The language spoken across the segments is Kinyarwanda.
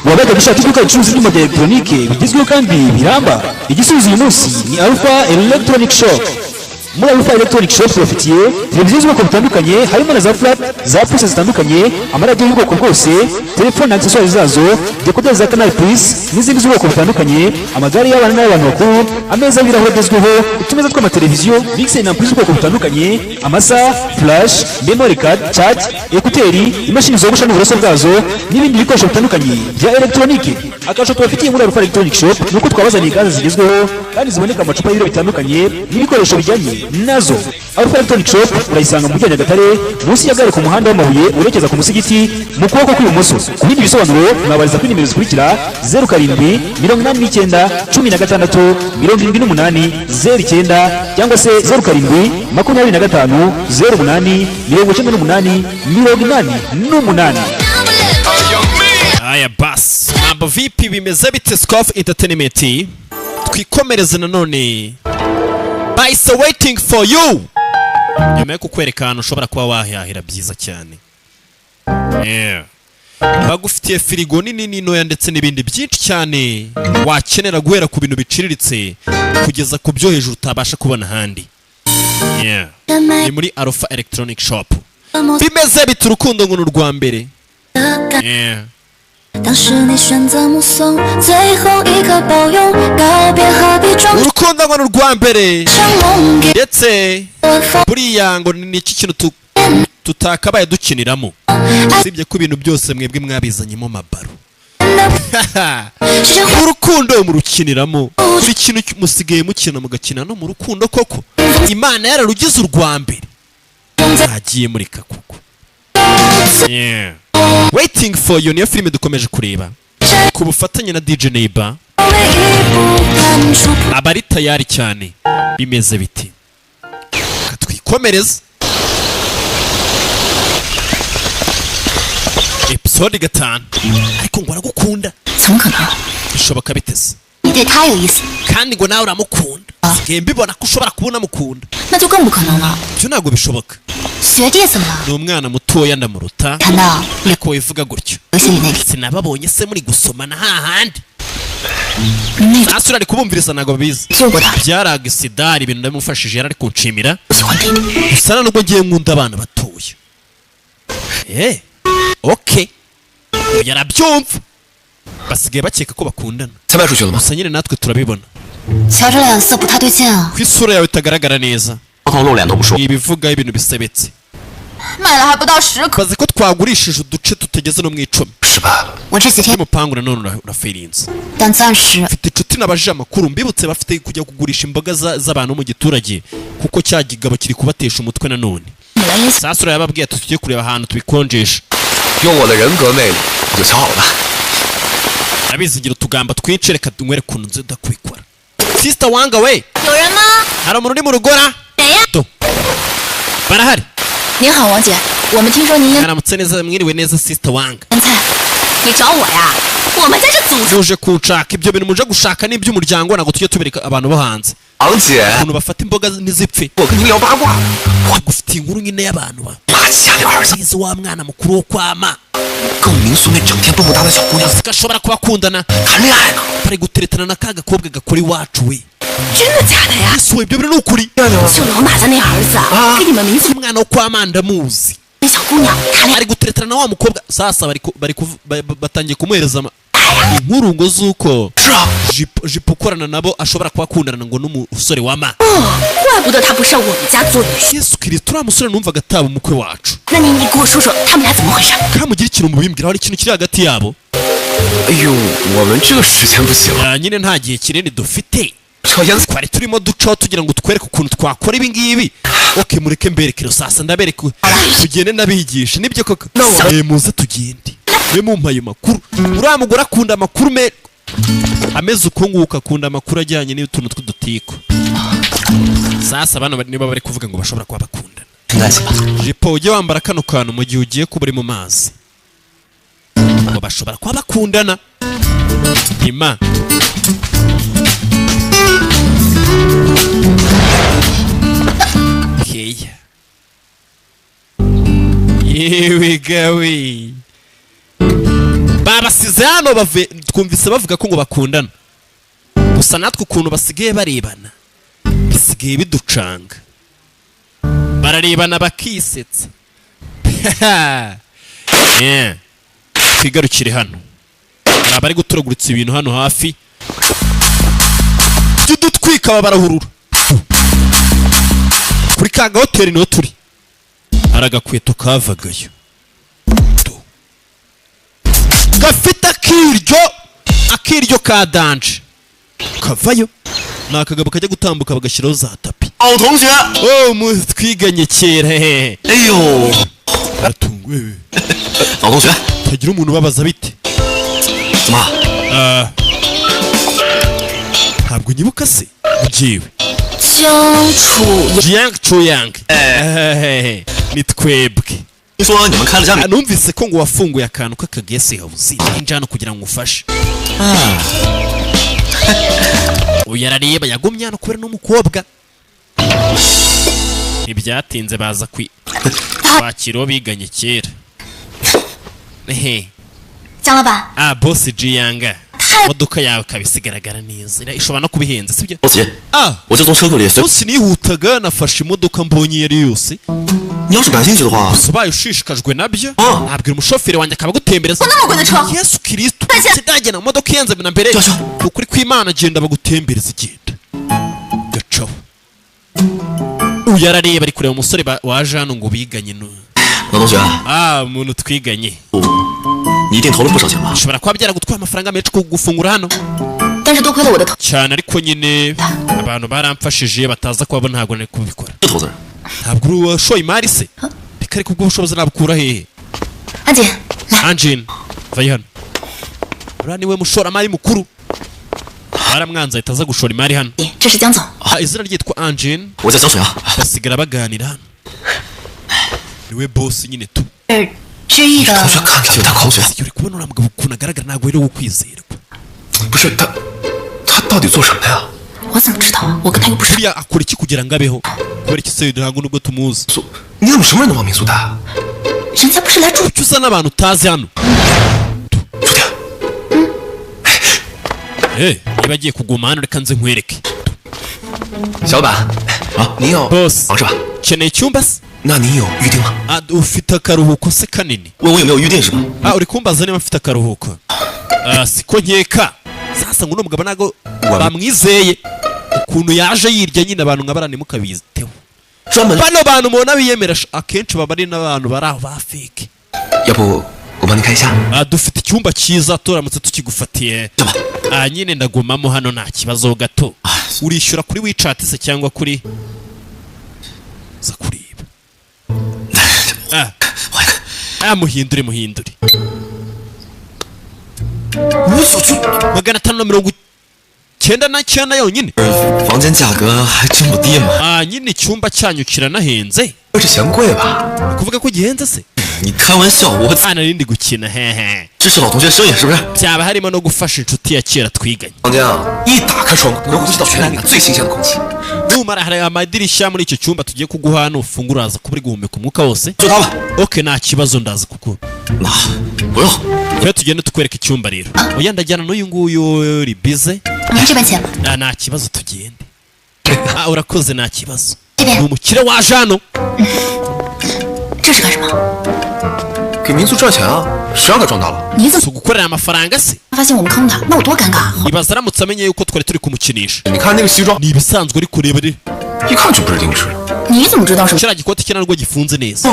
Wabaga gushaka iduka ricuruza ibyuma bya elegitoronike bigezweho kandi biramba. Igisubizo uyu munsi ni Alpha Electronic Shop. Muri Alpha Electronic Shop bafitiye televiziyo z'ubwoko butandukanye, harimo na za flat, za puse zitandukanye, amaradiyo y'ubwoko bwose, telefone na accessoires zazo, decoder za Canal Plus n'izindi z'ubwoko butandukanye, amagare y'abana n'abantu bakuru, ameza y'ibirahure agezweho, utumeza tw'amateleviziyo, mixer na ampli z'ubwoko butandukanye, amasa, flash, memory card, charge, ekuteri, imashini zogosha n'uburoso bwazo n'ibindi bikoresho bitandukanye bya electronique. Akasho tubafitiye muri Alpha Electronic Shop nuko twabazaniye gaze zigezweho kandi ziboneka amacupa y'ibiro bitandukanye n'ibikoresho bijyanye nazo. Alpha Electronic Shop urayisanga mu Mujyi Nyagatare munsi ya gare ku muhanda w'amabuye urekeza ku musigiti mu kuboko kw'ibumoso. Ku bindi bisobanuro mwabariza kuri nimero zikurikira 07 89 16 78 09 cyangwa se 07 25 08 88. Aya bas abo vipi bimeze bite SIKOV Entertainment twikomereze nanone by Witing For You nyuma yo kukwereka ahantu ushobora kuba wahahira byiza cyane. Bagufitiye firigo nini ntoya ndetse n'ibindi byinshi cyane wakenera guhera ku bintu biciriritse kugeza ku byo hejuru utabasha kubona ahandi. Ni muri Alpha Electronic Shop. Bimeze bite urukundo ngo n'urwa mbere? 当时你选择目送最后一刻抱拥告别何必装 urukundo ngo n'urwa mbere ndetse buriya ngo ni iki kintu tutakabaye dukiniramo usibye ko ibintu byose mwebwe mwabizanyemo amabaro. Urukundo murukiniramo buri kintu musigaye mukina mugakina no mu rukundo koko Imana yararugize urwa mbere agiye muri kakuko. Waiting For You niyo filime dukomeje kureba ku bufatanye na DJ Neighbor. Abari tayari cyane bimeze biti katwikomereza episode 5 ariko ngo aragukunda bishoboka biteze kandi ngo nawe uramukunda sigaye mbibona ko ushobora kubona mukunda byo ntabwo bishoboka. Ni umwana mutoya ndamuruta ariko wivuga gutyo sinababonye se muri gusomana hahandi asura ari kubumviriza ntabwo biza byaraga isidari ibintu ndamufashije yarari kunshimira gusa nubwo ngiye nkunda abana batoya. Okay yarabyumva basigaye bakeka ko bakundana gusa nyine natwe turabibona ku isura yawe itagaragara neza ibivuga ibintu bisebetse bazi ko twagurishije uduce tutegeze no mu 10 umupangu nanone urafirinze mfite inshuti n'abaje amakuru mbibutse bafite kujya kugurisha imboga z'abantu mu giturage kuko cya gigabo kiri kubatesha umutwe nanone. Sasa yababwiye tugiye kureba ahantu tubikonjesha abizigira utugamba twinshi reka tunywere kuntu nze ndakwikora. Sister Wanga we hari umuntu uri mu rugora barahari. 你好王姐，我们听说您 aramutse neza mwiriwe neza Sister Wanga. 你找我呀？我们在这组织 uje kunshaka ibyo bintu muje gushaka n'iby'umuryango nago tujye tubereka abantu bo hanze. 王姐， umuntu bafata imboga ntizipfe. 我跟你聊八卦。 gufite inkuru nyine y'abantu ba 妈下点儿子， izo wa mwana mukuru wo kwama 跟民宿那整天蹦蹦哒的小姑娘 zigashobora kubakundana 谈恋爱呢。 bari guteretana na kaga kobwa gakora iwacu we. 真的假的呀？ so ibyo bintu n'ukuri 就老马的那儿子啊，跟你们民宿 umwana wo kwama ndamuzi 那小姑娘谈恋爱 ari guteretana na wa mukobwa sasa batangiye kumuhereza inkuru ngo zuko jipo korana nabo ashobora kubakundana ngo n'umusore wama. 怪不得他不上我们家做女婿。 Yesu Kristo uramusore numvaga ataba umukwe wacu. 那你给我说说他们俩怎么回事？ kamugira ikintu mubimbwira hari ikintu kiri hagati yabo. 哎呦，我们这个时间不行。 nyine nta gihe kinini dufite. 抽烟 twari turimo ducaho tugira ngo twereke ukuntu twakora ibi ngibi. Okay mureke mberekero sasa ndabereka tugende nabigisha nibyo koko. Muze tugende. We mumpaye makuru. Uramugora akunda amakuru ameze uko nguka akunda amakuru ajyanye n'utuntu tw'udutiko. Sasa abana niba bari kuvuga ngo bashobora kuba bakundana. Jipo ujye wambara kano kantu mu gihe ugiye kuba uri mu mazi. Ngo bashobora kuba bakundana. Ima. yewe babasize hano twumvise bavuga ko ngo bakundana gusa natwe ukuntu basigaye barebana bisigaye biducanga bararebana bakisetsa twigarukire hano hari abari guturaguritsa ibintu hano hafi by'udutwika barahurura kuri ka hoteli niho turi hari agakweto kavagayo gafite akiryo ka danje kavayo ni akagabo kajya gutambuka bagashyiraho za tapi twiganye kera aratunguwe tagira umuntu ubabaza bite ntabwo nyibuka se ugiwe Jiang Chuyang ni twebwe numvise ko ngo wafunguye akantu k'akagese habuze injana kugira ngo ufashe uyarareba yagumye hano kubera n'umukobwa ntibyatinze baza kwakira biganye kera boss Jiang imodoka yawe kabisigaragara neza ishobora no kubihenza sibyo boss nihutaga nafashe imodoka mbonye yari yose ubaye ushishikajwe nabyo nabwira umushoferi wanjye akabagutembereza Yesu Kristo sidagena mu modoka yenze na mbere ukuri kw'Imana genda bagutembereza igenda gacaho uyarareba ari kureba umusore waje hano ngo biganye umuntu twiganye ushobora kuba byaragutwaye amafaranga menshi kugufungura hano cyane ariko nyine abantu baramfashije bataza kuba ntabwo nari kubikora ntabwo uri washoye imari se reka ariko ubwo bushobozi nabukura hehe Anjin vayi hano uriya niwe mushoramari mukuru baramwanza ahita aza gushora imari hano izina ryitwa Anjin basigara baganira hano niwe boss nyine tu uri kubona uriya mugabo ukuntu agaragara ntabwo rero ukwizerwa buriya akora iki kugira ngo abeho kubera iki se ntabwo nubwo tumuzi icyo usa n'abantu utazi hano niba agiye kuguma hano reka nze nkwereke boss ukeneye icyumba se ufite akaruhuko se kanini uri kumbaza niba mfite akaruhuko siko nkeka sasa ngo uno mugabo ntago bamwizeye ukuntu yaje yirya nyine abantu nka barane mukabiteho bano bantu mubona biyemera akenshi baba ari n'abantu bari aho ba fake dufite icyumba cyiza turamutse tukigufatiye nyine ndagumamo hano nta kibazo gato urishyura kuri WeChat se cyangwa kuri za kuriba muhindure 599yonyine nyine icyumba cyanyu kiranahenze kuvuga ko gihenze se narindi gukina byaba harimo no gufasha inshuti ya kera twiganye numara hari amadirishya muri icyo cyumba tugiye kuguha hano ufungura uraza kuba uri guhumeka umwuka wose nta kibazo ndaza kuko tugende tukwereka icyumba rero oya ndajyana n'uyu nguyu uri bize nta kibazo tugende urakoze nta kibazo ni umukire waje hano si ugukorera amafaranga se ibaza aramutse amenye yuko twari turi kumukinisha ni ibisanzwe uri kureba rero kiriya gikoti cye narwo gifunze neza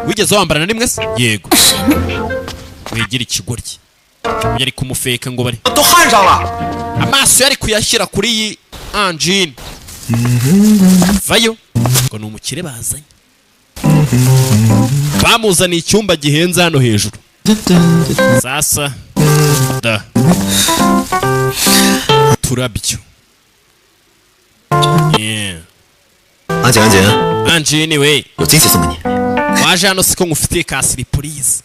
wigeze wambara na rimwe se yego wegera ikigoryi yari kumufeka ngo bari amaso yari kuyashyira kuri iyi Anjin vayo ngo ni umukire bazanye bamuzaniye icyumba gihenze hano hejuru sasa turabyo Anjin we waje hano siko ngufitiye ka surprise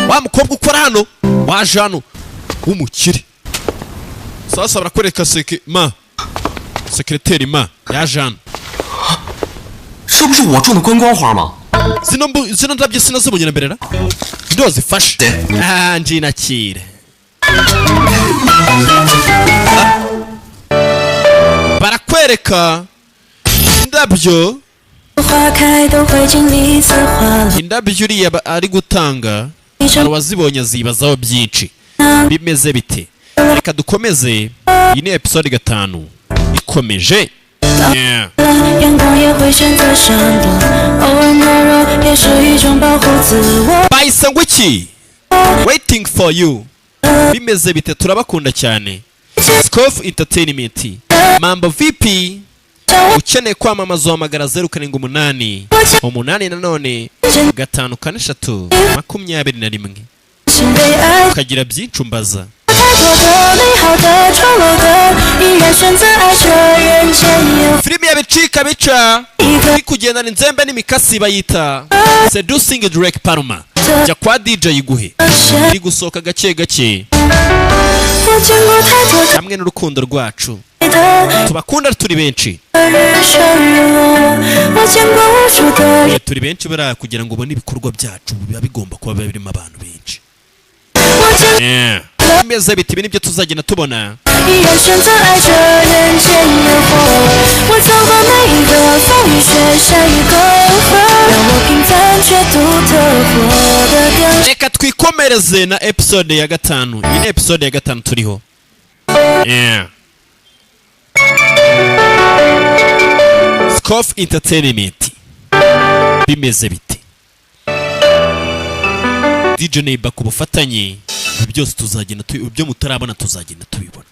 wa mukobwa ukora hano waje hano w'umukire sasa barakwereka sekreteri yaje hano 这不是我种的观光花吗？ zino ndabyo sinazibonye na mbere ra ndo zifashe nje nakire barakwereka indabyo uriya ari gutanga wazibonye zibazaho byinshi bimeze bite reka dukomeze iyi ni episode 5 ikomeje bayise ngo iki Waiting For You bimeze bite turabakunda cyane SIKOV Entertainment Mambo VP ukeneye kwamamaza uhamagara 078 8 nanone 543 ukagira byinshi umbaza filimi yabicika bica iri kugendana inzembe n'imikasi bayita Seducing Drake Palma jya kwa DJ Iguhe iri gusohoka gake gake hamwe n'urukundo rwacu tubakunda turi benshi turi benshi bara kugira ngo ubone ibikorwa byacu biba bigomba kuba birimo abantu benshi bimeze biti ibi nibyo tuzagenda tubona reka twikomereze na episode ya 5 iyi ni episode ya 5 turiho SIKOV Entertainment bimeze bite DJ Neighbor ku bufatanye byose tuzagenda ibyo mutarabona tuzagenda tubibona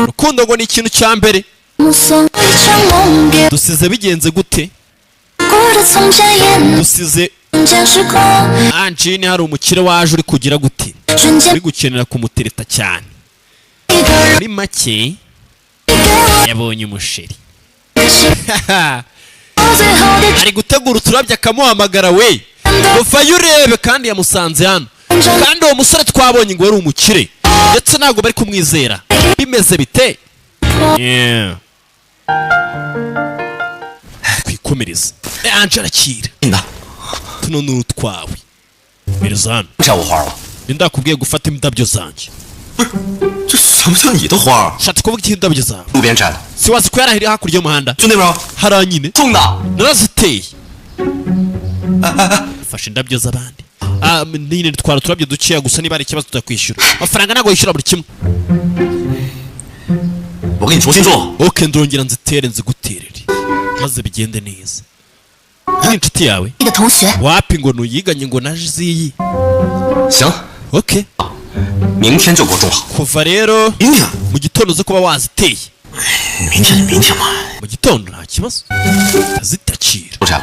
rukundo ngo ni ikintu cya mbere dusize bigenze gute dusize Anjini hari umukire waje uri kugira gute uri gukenera kumutereta cyane muri make yabonye umusheri ari gutegura uturabyo akamuhamagara we uvayo urebe kandi yamusanze hano kandi uwo musore twabonye ngo yari umukire ndetse ntabwo bari kumwizera bimeze bite kwikomereza Anje arakira tuno ni utwawe mereza hano ndakubwiye gufata indabyo zanjye shatse kuvuga iki indabyo zawe si wazi ko yarahiri hakurya y'umuhanda haranyine naraziteye fashe indabyo z'abandi nine twara turabyo duciya gusa niba ari ikibazo tutakwishyura amafaranga ntabwo yishyura buri kimwe oke ndongera nzitere nziguterere maze bigende neza ni inshuti yawe wapi ngo nuyiganye ngo naje ziyi oke kuva rero mu gitondo uze kuba waziteye mu gitondo nta kibazo zitakira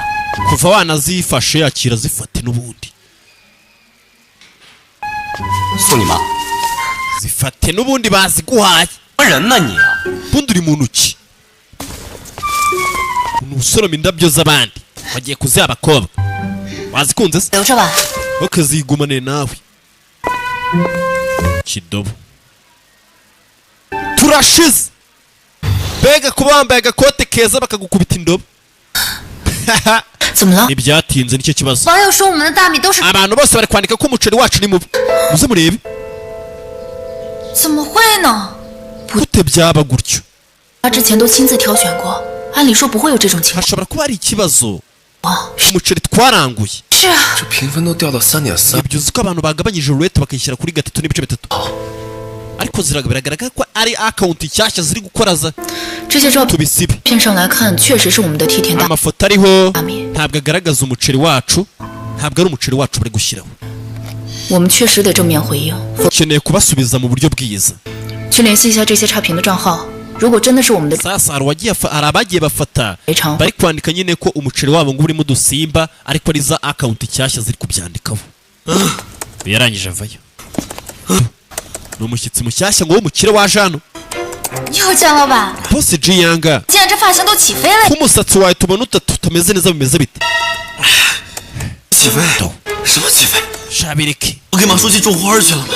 kuva wanazifashe yakira zifate n'ubundi zifate n'ubundi baziguhaye bundi uri muntu ki usoroma indabyo z'abandi bagiye kuziha abakobwa wazikunze se bakazigumane nawe kidobo turashize bega kuba wambaye agakote keza bakagukubita indobo ibyatinze nicyo kibazo abantu bose bari kwandika ko umuceri wacu ni mubi muze murebe gute byaba gutyo hashobora kuba ari ikibazo umuceri twaranguye ibyo uzi ko abantu bagabanyije ururete bakayishyira kuri 3.3 ariko ziragaragara ko ari account nshyashya ziri gukoraza tubisibe amafoto ariho ntabwo agaragaza umuceri wacu ntabwo ari umuceri wacu bari gushyiraho ukeneye kubasubiza mu buryo bwiza sasa hari abagiye bafata bari kwandika nyine ko umuceri wabo ngo urimo udusimba ariko ari za account nshyashya ziri kubyandikaho yarangije avayo ni umushyitsi mushyashya ngo w'umukire waje hano bosi Jiyanga k'umusatsi wawe tubona utatu tumeze neza bimeze bite shabireke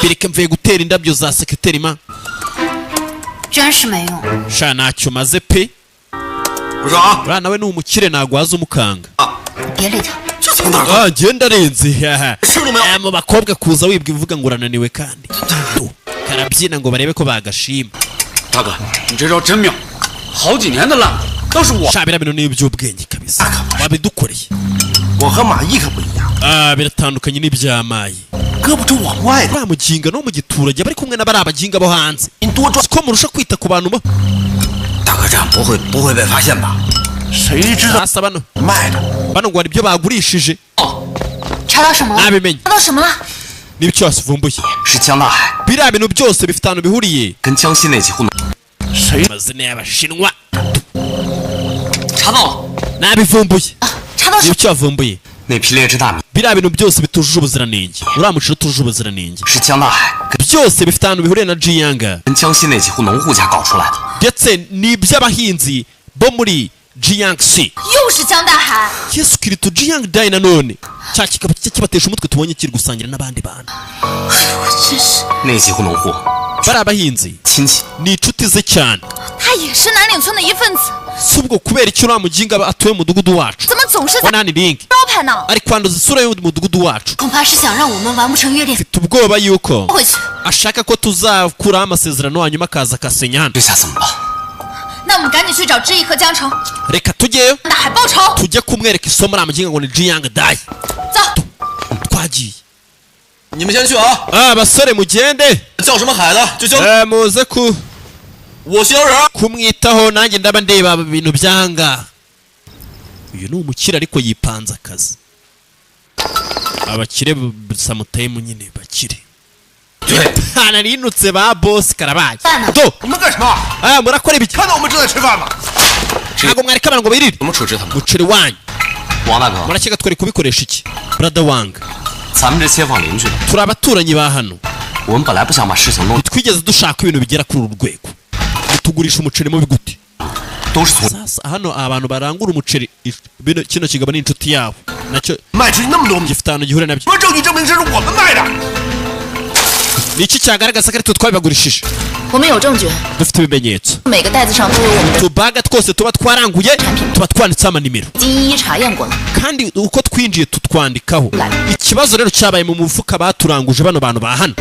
bireke mvuye gutera indabyo za sekreteri ma 真是没用。 sha ntacyo maze pe. 不是啊， Uriya nawe ni umukire ntabwo waza umukanga. 别理他。 这从哪儿？ Ngenda arenze. 吃了没有？ Mu bakobwa kuza wibwa ivuga ngo urananiwe kandi. Karabyina ngo barebe ko bagashima. 大哥，你这招真妙，好几年的烂，倒是我。 Sha biriya bintu ni iby'ubwenge kabisa. Wabidukoreye. 我和马毅可不一样。 biratandukanye n'ibyamaye. 胳膊肘往外的。 Bamuginga no mu giturage bari kumwe n'abari abaginga bo hanze. 您多赚。 Ko murusha kwita ku bantu mo. 大哥，这样不会被发现吧？谁知道 Sasa bano 卖的？ bano ngo hari ibyo bagurishije. 查到什么了？ Nabimenye. 查到什么了？ N'ibyo wasivumbuye. 是江大海， Biriya bintu byose bifite ahantu bihuriye. 跟江西那几户农。 谁？ Amazina y'Abashinwa. 查到了， 查 Nabivumbuye. 到什么？ N'ibyo wavumbuye. 那批劣质大米 Biriya bintu byose bitujuje ubuziranenge. Uriya muceri utujuje ubuziranenge. 是江大海 Byose bifite ahantu bihuriye na Jiyanga. 跟江西那几户农户家搞出来的。 Ndetse ni iby'abahinzi bo muri Jiangxi. 又是江大海。 Yesu Kristo Jiangdai nanone. Cya kikaba kibatesha umutwe tubonye kiri gusangira n'abandi bantu. 真是， 那几户农户 Bari abahinzi 亲戚， ni inshuti ze cyane. 他也是南岭村的一份子， Si ubwo kubera icyo uriya muginga atuye mu mudugudu wacu. 怎么总是在 Wanani Ling 招牌呢？ ari kwanduza isura y'umudugudu wacu. 恐怕是想让我们完不成约定， Mfite ubwoba yuko 回去。 ashaka ko tuzakuraho amasezerano hanyuma akaza akasenya hano. 这下怎么办？ 那我们赶紧去找知意和江城， Reka tujyeyo 大海报仇。 tujye kumwereka isomo uriya muginga ngo ni Jiangdai. 走， Twagiye. 你们先去啊！ Abasore mugende. 叫什么海的就行。 Muze ku 我姓人。 kumwitaho nanjye ndaba ndeba ibintu byanga. Uyu ni umukire ariko yipanze akazi. Abakire samutayemu nyine bakire. 对， Hanarinutse ba boss karabaye. 饭呢？ Do 你们干什么？ murakora ibiki? 看到我们正在吃饭吗？ Ntabwo mwari kabana ngo birire. 怎么处置他们？ Muceri wanyu 王大哥， murakeka twari kubikoresha iki? Brother wanga 咱们这街坊邻居， turi abaturanyi ba hano. 我们本来不想把事情弄， Twigeze dushaka ibintu bigera kuri uru rwego. Tugurisha umuceri mu bigute. 都是从 Sasa hano abantu barangura umuceri kino kigabo ni inshuti yabo. Nacyo 卖出去那么多米， gifite ahantu gihura nabyo. 什么证据证明这是我们卖的？ Ni iki cyagaragaza ko ari twe twabibagurishije? 我们有证据， Dufite ibimenyetso. 每个袋子上都有我们的 Utubaga twose tuba twaranguye tuba twanditseho amanimero. 已经一一查验过了。 Kandi uko twinjiye tutwandikaho. Ikibazo rero cyabaye mu mufuka baturanguje bano bantu ba hano.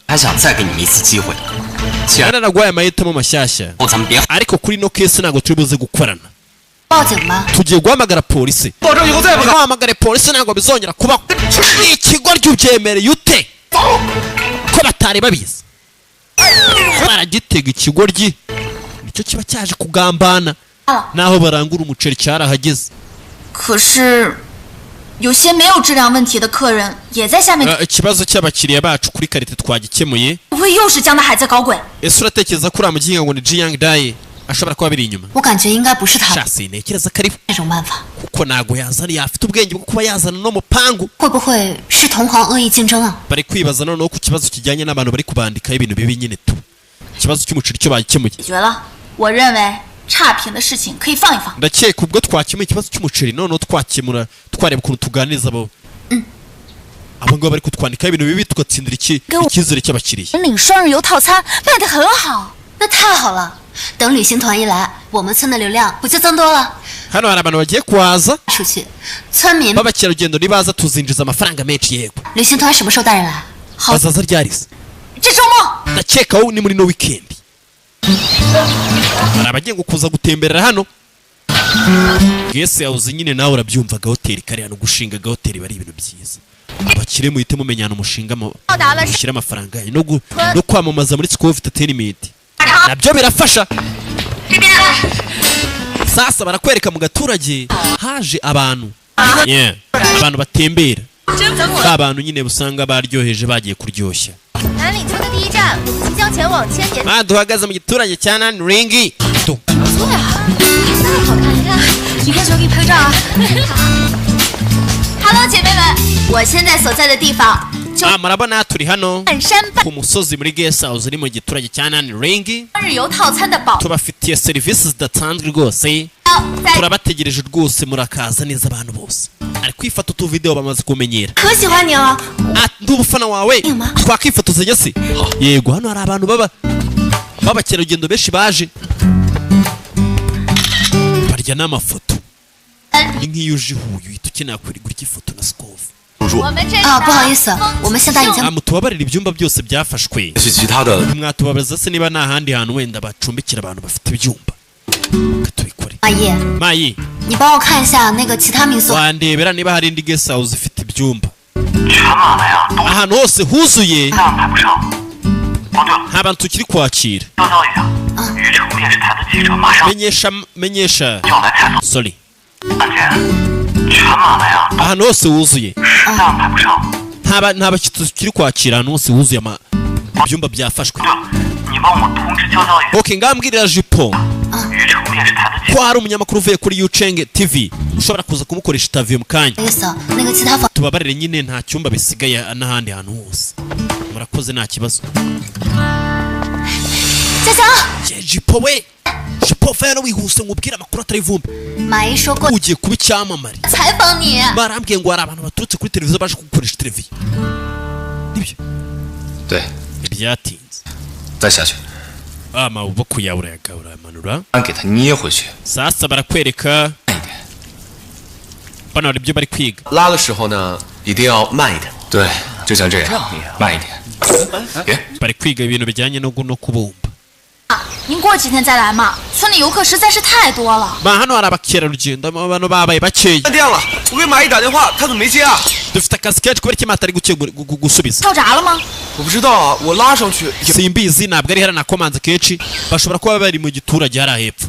还想再给你们一次机会。既然 Naragwaye amahitamo mashyashya. 咱们别 Ariko kuri no case ntabwo turi buze gukorana. 报警吧。 Tugiye guhamagara polisi. 保证以后再不干。 Guhamagara polisi ntabwo bizongera kubaho. Ikigo ry'ubyemereye ute? Ko batari babizi. Baragitega ikigoryi. Nicyo kiba cyaje kugambana. Naho barangura umuceri cyarahageze. 可是，有些没有质量问题的客人也在下面。 Ikibazo cy'abakiriya bacu kuri karite twagikemuye. 不会又是江大海在搞鬼？ Ese uratekereza ko uriya muginga ngo ni Jiangdai ashobora kuba biri inyuma? 我感觉应该不是他 Sha sintekereza ko ari 这种办法， kuko ntabwo yazana afite ubwenge bwo kuba yazana no mupangu. 会不会是同行恶意竞争啊？ Bari kwibaza noneho ku kibazo kijyanye n'abantu bari kubandikaho ibintu bibi nyine tu. Ikibazo cy'umuceri cyo bagikemuye. 解决了，我认为差评的事情可以放一放。 Ndakeka ubwo twakemuye ikibazo cy'umuceri noneho twakemura twareba ukuntu tuganiriza abo. Abo ngabo bari kutwandikaho ibintu bibi tugatsindira icyizere cy'abakiriya. 领双日游套餐卖得很好，那太好了。等旅行团一来，我们村的流量不就增多了？ Hano hari abantu bagiye kuhaza 出去，村民 b'abakerarugendo nibaza tuzinjiza amafaranga menshi yego. 旅行团什么时候带人来？好， Bazaza ryari se? 这周末。 Ndakeka wowe ni muri no weekend. Hari abagiye kuza gutemberera hano. Guest house nyine nawe urabyumvaga hoteli kare hano gushinga hoteli bari ibintu byiza. Abakire muhite mumenyana umushinga mushyira amafaranga yanyu no kwamamaza muri SIKOV Entertainment. Nabyo birafasha. Sasa barakwereka mu gaturage haje abantu. Abantu batembera. Abantu nyine busanga baryoheje bagiye kuryoshya. 南岭村的第一站，即将前往千年。 Duhagaze mu giturage cya Nanling. 不错呀，那么好看，你看，女看球给你拍照啊。Hello， 姐妹们，我现在所在的地方就 Murabona turi hano 半山半 ku musozi muri guest house uri mu giturage cya Nanling. 日游套餐的保 Tubafitiye serivisi zidasanzwe rwose. 在 Turabategereje rwose murakaza neza abantu bose. Ari kwifata utu video bamaze kumenyera. 可喜欢你了。 Ndi umufana wawe. Twakwifotozanya se? Yego hano hari abantu baba abakerarugendo benshi baje barya n'amafoto ni nk'iyo uje Huye uhita ukeneye kurigura ifoto na SIKOV 不好意思，我们现在已经mutubabarira ibyumba byose byafashwe mwatubabaza se niba nta handi hantu wenda bacumbikira abantu bafite ibyumba katubikore Mayi 你帮我看一下那个其他民宿 wandebera niba hari indi guest house ifite ibyumba ahantu hose huzuye nta bantu tukiri kwakira menyesha sorry ahantu hose wuzuye nta bashyitsi tukiri kwakira ahantu hose wuzuye ibyumba byafashwe okay ngambwirira Jipo ko hari umunyamakuru uvuye kuri Yucheng TV ushobora kuza kumukoresha interview mu kanya tubabarire nyine nta cyumba bisigaye n'ahandi hantu hose murakoze nta kibazo Jipo we Jipo fera wihuse ngubwira amakuru atari vumbi ugiye kuba icyamamare barambwiye ngo hari abantu baturutse kuri televiziyo baje gukoresha televiziyo nibyo 对 byatinze 再下去 amaboko yawe urayamanura 给他捏回去 sasa barakwereka bano ibyo bari kwiga 拉的时候呢一定要慢一点 对就像这样慢一点 bari kwiga ibintu bijyanye no kubumba 您过几天再来嘛，村里游客实在是太多了。 hano hari abakerarugendo abantu babaye bakeya 断电了，我给马姨打电话，他怎么没接啊？ dufite akazi kenshi kubera ko imata ari gusubiza 跳闸了吗？ 我不知道啊，我拉上去。 simbizi ntabwo ari hera nakomanze kenshi bashobora kuba bari mu giturage hari ahepfo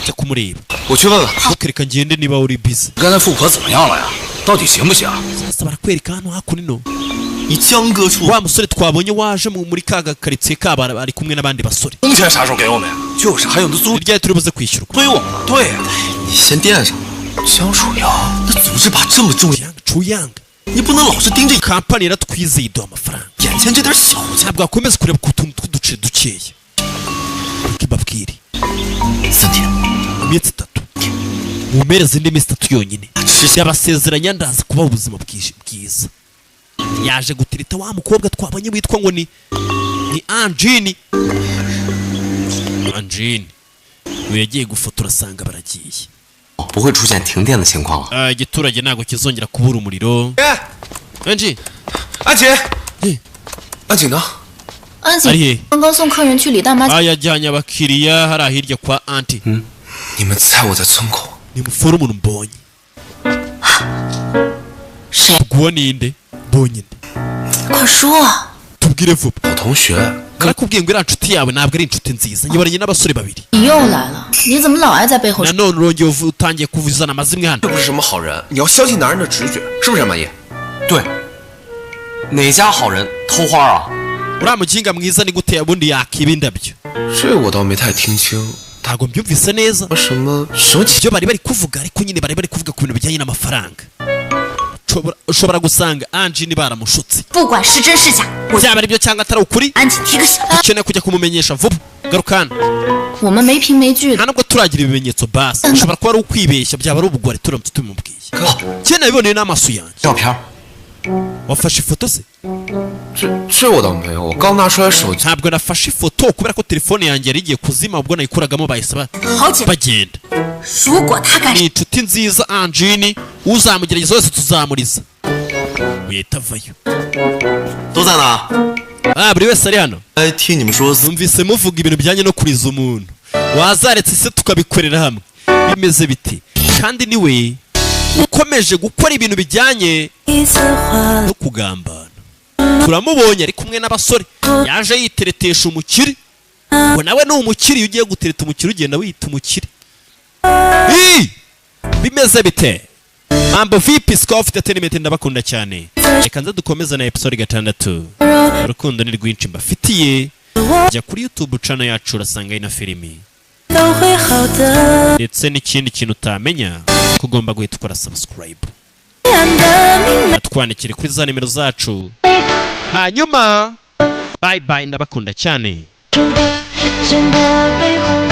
cyo kumureba 我去问问。 reka ngende niba uri busy 刚才富婆怎么样了呀？到底行不行？ sasa barakwereka hano hakuno 你江哥处 wa musore twabonye waje muri kaga karitsiye kaba ari kumwe n'abandi basore 工钱啥时候给我们呀？就是，还有那租。 ryari turi buze kwishyurwa 推我们。对呀，你先垫上。江楚瑶，那组织把这么重要， Chuyang 你不能老是盯着 kampani yaratwizeye iduha amafaranga 眼前这点小钱。 ntabwo wakomeza kureba ku tuntu tw'uduce dukeya kibabwire 3天， iminsi 3 mumereze indi minsi 3 yonyine yabasezeranya ndaza kubaha ubuzima bwiza yaje gutirita wa mukobwa twabonye witwa ngo ni Anjini we yagiye gufotora asanga baragiye 不会出现停电的情况了 igiturage ntabwo kizongera kubura umuriro Anji 安姐，安姐呢？ 安姐刚刚送客人去李大妈。 yajyanye abakiriya hari ahirya kwa Anti 你们猜我在村口？ ni muforo umuntu mbonye 谁？ guwa ninde mbonye nde 快说啊！ tubwire vuba 我同学。 nakubwiye ngo iriya nshuti yawe ntabwo ari inshuti nziza nyibaranye n'abasore babiri 你又来了，你怎么老爱在背后说？ nanone urongeye utangiye kuvuzana amazimwe hano 这不是什么好人，你要相信男人的直觉，是不是马姨？ 对哪家好人偷花啊 uriya muginga mwiza ni gute ubundi yakiba indabyo 这我倒没太听清。 ntabwo mbyumvise neza 什么 ibyo bari bari kuvuga ariko nyine bari bari kuvuga ku bintu bijyanye n'amafaranga ushobora gusanga Anjini baramushutse 不管是真是假， byaba ari byo cyangwa atari ukuri 安吉提个醒。 dukeneye kujya kumumenyesha vuba garukana 我们没凭没据 nta 的。 nubwo turagira ibimenyetso basi ushobora kuba ari ukwibeshya byaba ari ubugwari turamutse tubimubwiye cyane nabiboneye n'amaso yanjye 照片 wafashe ifoto se 这我倒没有，我刚拿出来手机。 ntabwo nafashe ifoto kubera ko telefone yanjye yari igiye kuzima ubwo nayikuragamo bahise bagenda 如果他敢 ni inshuti nziza Anjini uzamugerageza wese tuzamuriza wiyita vayo 都在哪？ buri wese ari hano 听你们说， numvise muvuga ibintu bijyanye no kuriza umuntu wazaretse se tukabikorera hamwe bimeze biti kandi niwe ukomeje gukora ibintu bijyanye no kugambana turamubonye ari kumwe n'abasore yaje yiteretesha umukire ngo nawe ni umukire iyo ugiye gutereta umukire ugenda wita umukire bimeze bite mambo vipi SIKOV entertainment ndabakunda cyane reka nze dukomeza na episode 6 urukundo ni rwinshi mbafitiye jya kuri YouTube channel yacu urasanga ina filimi ndetse n'ikindi kintu utamenya ko ugomba guhita ukora subscribe twandikire kuri za nimero zacu hanyuma bye bye ndabakunda cyane 真的被